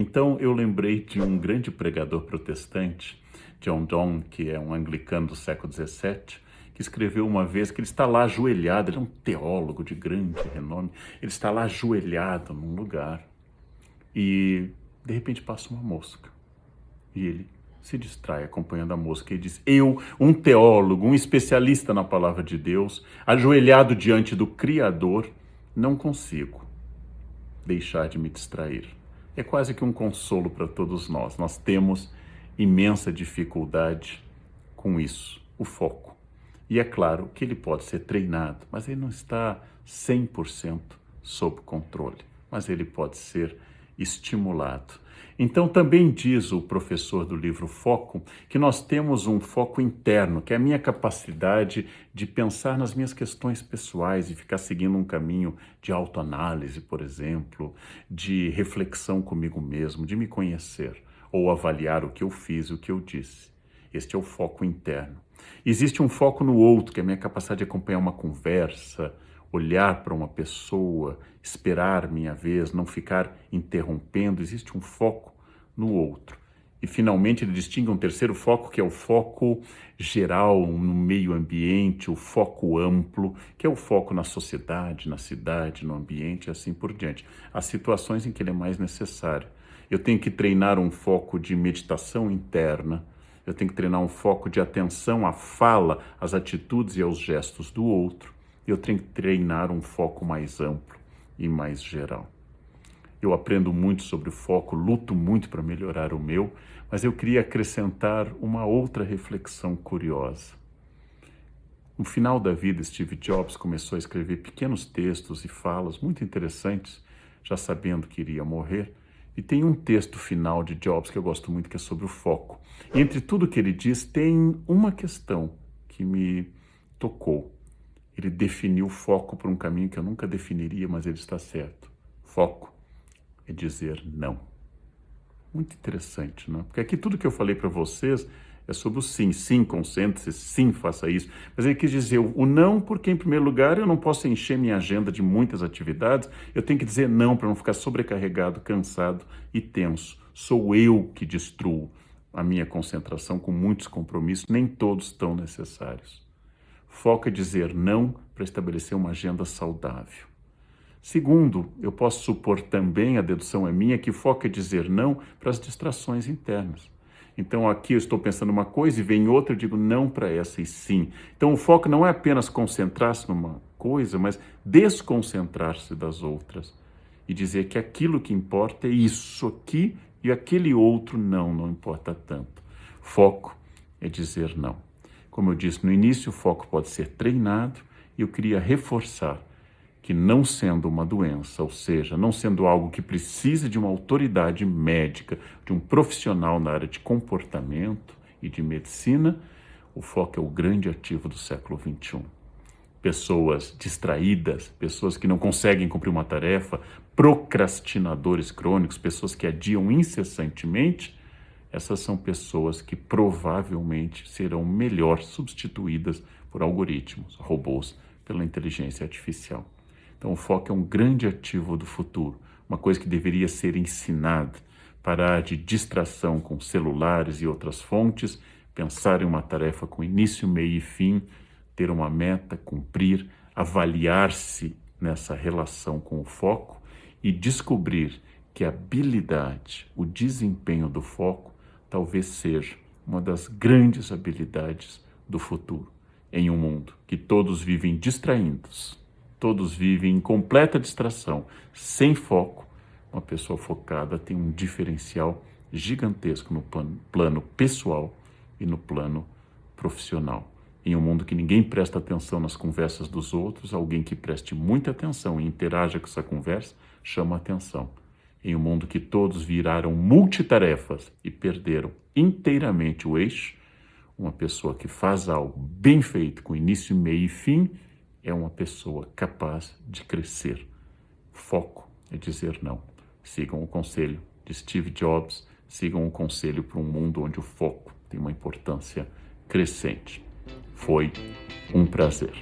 Então eu lembrei de um grande pregador protestante, John Donne, que é um anglicano do século XVII, que escreveu uma vez que ele está lá ajoelhado, ele é um teólogo de grande renome, ele está lá ajoelhado num lugar e de repente passa uma mosca e ele se distrai acompanhando a mosca e diz: eu, um teólogo, um especialista na palavra de Deus, ajoelhado diante do Criador, não consigo deixar de me distrair. É quase que um consolo para todos nós. Nós temos imensa dificuldade com isso, o foco. E é claro que ele pode ser treinado, mas ele não está 100% sob controle, mas ele pode ser estimulado. Então também diz o professor do livro Foco que nós temos um foco interno, que é a minha capacidade de pensar nas minhas questões pessoais e ficar seguindo um caminho de autoanálise, por exemplo, de reflexão comigo mesmo, de me conhecer ou avaliar o que eu fiz e o que eu disse. Este é o foco interno. Existe um foco no outro, que é a minha capacidade de acompanhar uma conversa, olhar para uma pessoa, esperar minha vez, não ficar interrompendo. Existe um foco no outro. E, finalmente, ele distingue um terceiro foco, que é o foco geral no meio ambiente, o foco amplo, que é o foco na sociedade, na cidade, no ambiente e assim por diante. As situações em que ele é mais necessário. Eu tenho que treinar um foco de meditação interna, eu tenho que treinar um foco de atenção à fala, às atitudes e aos gestos do outro. Eu tenho que treinar um foco mais amplo e mais geral. Eu aprendo muito sobre o foco, luto muito para melhorar o meu, mas eu queria acrescentar uma outra reflexão curiosa. No final da vida, Steve Jobs começou a escrever pequenos textos e falas muito interessantes, já sabendo que iria morrer. E tem um texto final de Jobs que eu gosto muito, que é sobre o foco. E entre tudo que ele diz, tem uma questão que me tocou. Ele definiu o foco por um caminho que eu nunca definiria, mas ele está certo. Foco é dizer não. Muito interessante, não é? Porque aqui tudo que eu falei para vocês é sobre o sim. Sim, concentre-se, sim, faça isso. Mas ele quis dizer o não porque, em primeiro lugar, eu não posso encher minha agenda de muitas atividades. Eu tenho que dizer não para não ficar sobrecarregado, cansado e tenso. Sou eu que destruo a minha concentração com muitos compromissos, nem todos tão necessários. Foco é dizer não para estabelecer uma agenda saudável. Segundo, eu posso supor também, a dedução é minha, que foco é dizer não para as distrações internas. Então aqui eu estou pensando uma coisa e vem outra, eu digo não para essa e sim. Então o foco não é apenas concentrar-se numa coisa, mas desconcentrar-se das outras. E dizer que aquilo que importa é isso aqui e aquele outro não importa tanto. Foco é dizer não. Como eu disse no início, o foco pode ser treinado e eu queria reforçar que, não sendo uma doença, ou seja, não sendo algo que precisa de uma autoridade médica, de um profissional na área de comportamento e de medicina, o foco é o grande ativo do século XXI. Pessoas distraídas, pessoas que não conseguem cumprir uma tarefa, procrastinadores crônicos, pessoas que adiam incessantemente, essas são pessoas que provavelmente serão melhor substituídas por algoritmos, robôs, pela inteligência artificial. Então o foco é um grande ativo do futuro, uma coisa que deveria ser ensinada, parar de distração com celulares e outras fontes, pensar em uma tarefa com início, meio e fim, ter uma meta, cumprir, avaliar-se nessa relação com o foco e descobrir que a habilidade, o desempenho do foco, talvez seja uma das grandes habilidades do futuro. Em um mundo que todos vivem distraídos, todos vivem em completa distração, sem foco, uma pessoa focada tem um diferencial gigantesco no plano pessoal e no plano profissional. Em um mundo que ninguém presta atenção nas conversas dos outros, alguém que preste muita atenção e interaja com essa conversa chama atenção. Em um mundo que todos viraram multitarefas e perderam inteiramente o eixo, uma pessoa que faz algo bem feito, com início, meio e fim, é uma pessoa capaz de crescer. Foco é dizer não. Sigam o conselho de Steve Jobs, sigam o conselho para um mundo onde o foco tem uma importância crescente. Foi um prazer.